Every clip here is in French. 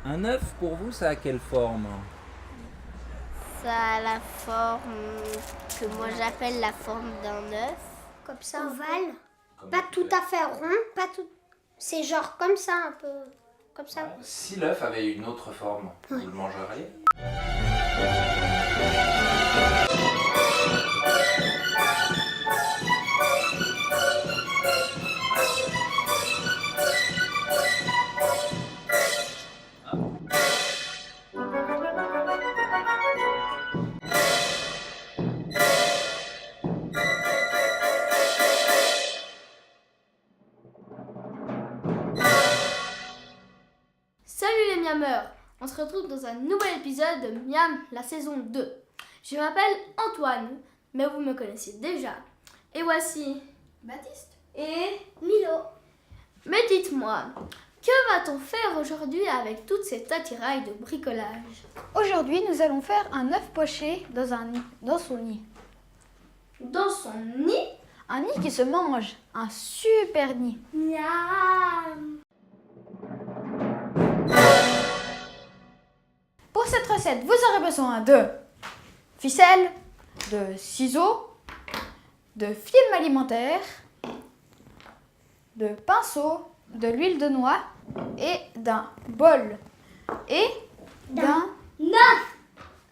Un œuf, pour vous, ça a quelle forme? Ça a la forme que moi j'appelle la forme d'un œuf. Comme ça, ovale. Pas tout à fait rond, pas tout. C'est genre comme ça, un peu. Comme ça. Si l'œuf avait une autre forme, vous le mangeriez? Salut les miameurs, on se retrouve dans un nouvel épisode de Miam, la saison 2. Je m'appelle Antoine, mais vous me connaissez déjà. Et voici Baptiste et Milo. Mais dites-moi, que va-t-on faire aujourd'hui avec toute cette attirail de bricolage? Aujourd'hui, nous allons faire un œuf poché dans son nid. Dans son nid? Un nid qui se mange, un super nid. Miam. Pour cette recette, vous aurez besoin de ficelle, de ciseaux, de film alimentaire, de pinceau, de l'huile de noix et d'un bol et d'un...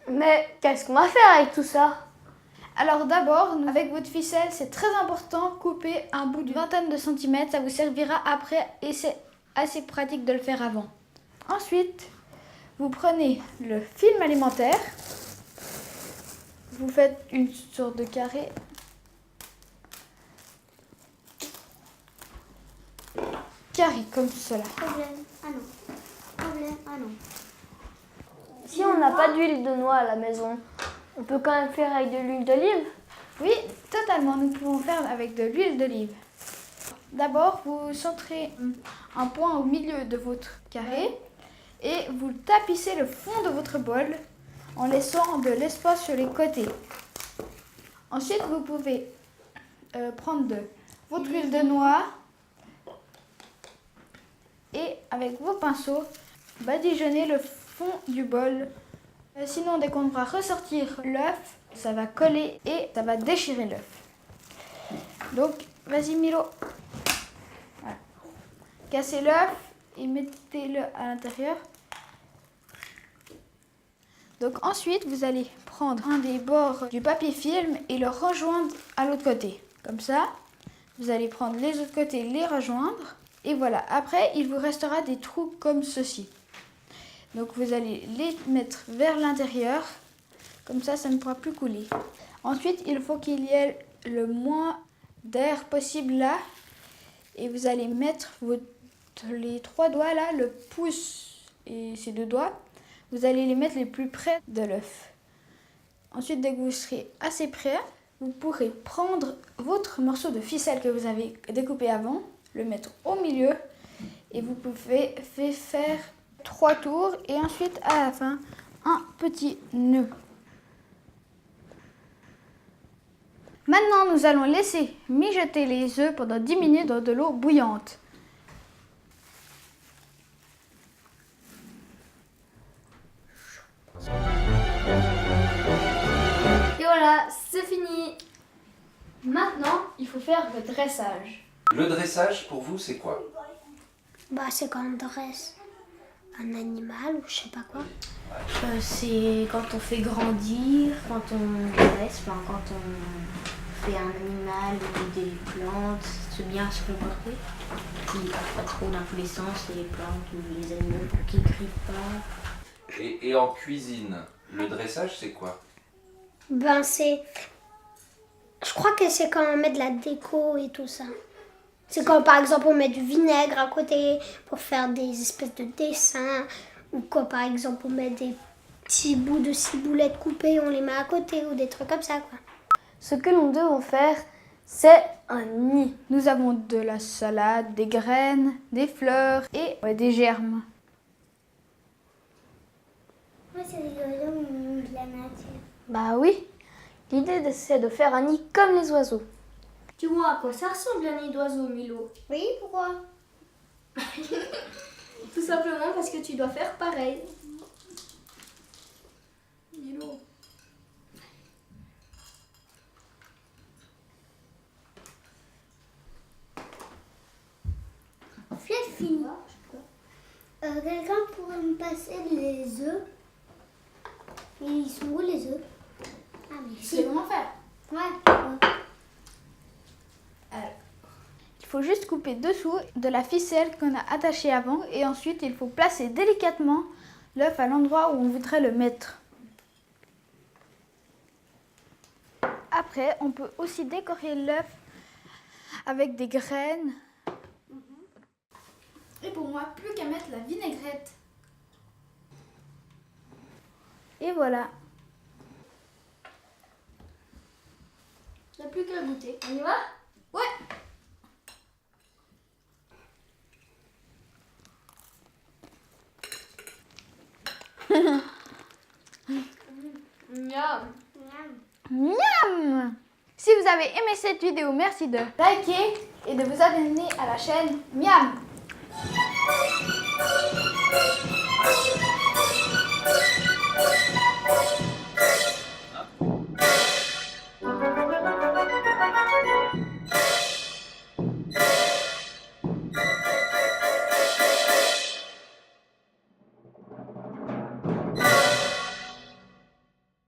Mais qu'est-ce qu'on va faire avec tout ça? Alors d'abord, avec votre ficelle, c'est très important, couper un bout d'une vingtaine de centimètres, ça vous servira après et c'est assez pratique de le faire avant. Ensuite, vous prenez le film alimentaire, vous faites une sorte de carré. Carré comme cela. Problème. Ah non. Problème. Ah non. Si on n'a pas d'huile de noix à la maison, on peut quand même faire avec de l'huile d'olive? Oui, totalement, nous pouvons faire avec de l'huile d'olive. D'abord, vous centrez un point au milieu de votre carré et vous tapissez le fond de votre bol en laissant de l'espace sur les côtés. Ensuite, vous pouvez prendre votre huile de noix et avec vos pinceaux, badigeonner le fond du bol. Sinon, dès qu'on va ressortir l'œuf, ça va coller et ça va déchirer l'œuf. Donc, vas-y Milo. Voilà. Cassez l'œuf et mettez-le à l'intérieur. Donc ensuite, vous allez prendre un des bords du papier film et le rejoindre à l'autre côté. Comme ça, vous allez prendre les autres côtés, les rejoindre. Et voilà, après, il vous restera des trous comme ceci. Donc vous allez les mettre vers l'intérieur. Comme ça ne pourra plus couler. Ensuite, il faut qu'il y ait le moins d'air possible là. Et vous allez mettre les 3 doigts là, le pouce et ces 2 doigts. Vous allez les mettre les plus près de l'œuf. Ensuite, dès que vous serez assez près, vous pourrez prendre votre morceau de ficelle que vous avez découpé avant, le mettre au milieu et vous pouvez faire 3 tours et ensuite à la fin, un petit nœud. Maintenant, nous allons laisser mijoter les œufs pendant 10 minutes dans de l'eau bouillante. Et voilà, c'est fini. Maintenant, il faut faire le dressage. Le dressage, pour vous, c'est quoi? Bah, c'est quand on dresse un animal ou je sais pas quoi. C'est quand on fait grandir, quand on dresse, enfin, quand on fait un animal ou des plantes, c'est bien se comporter. Qui part pas trop dans tous les sens, les plantes ou les animaux pour qu'ils ne crient pas. Et en cuisine, le dressage, c'est quoi? Ben, c'est. Je crois que c'est quand on met de la déco et tout ça. C'est quand par exemple on met du vinaigre à côté pour faire des espèces de dessins. Ou quand par exemple on met des petits bouts de ciboulettes coupées, on les met à côté ou des trucs comme ça quoi. Ce que nous devons faire, c'est un nid. Nous avons de la salade, des graines, des fleurs et des germes. Moi c'est des oiseaux de la nature. Bah oui, l'idée c'est de faire un nid comme les oiseaux. Tu vois à quoi ça ressemble un nid d'oiseau, Milo? Oui, pourquoi? Tout simplement parce que tu dois faire pareil. Milo. C'est fini. Quelqu'un pourrait me passer les œufs? Et ils sont où les œufs? Ah mais Tu sais comment faire? Ouais. Il faut juste couper dessous de la ficelle qu'on a attachée avant et ensuite il faut placer délicatement l'œuf à l'endroit où on voudrait le mettre. Après, on peut aussi décorer l'œuf avec des graines. Et pour moi, plus qu'à mettre la vinaigrette. Et voilà. Il n'y a plus qu'à goûter. On y va? Ouais. Miam. Miam! Si vous avez aimé cette vidéo, merci de liker et de vous abonner à la chaîne Miam!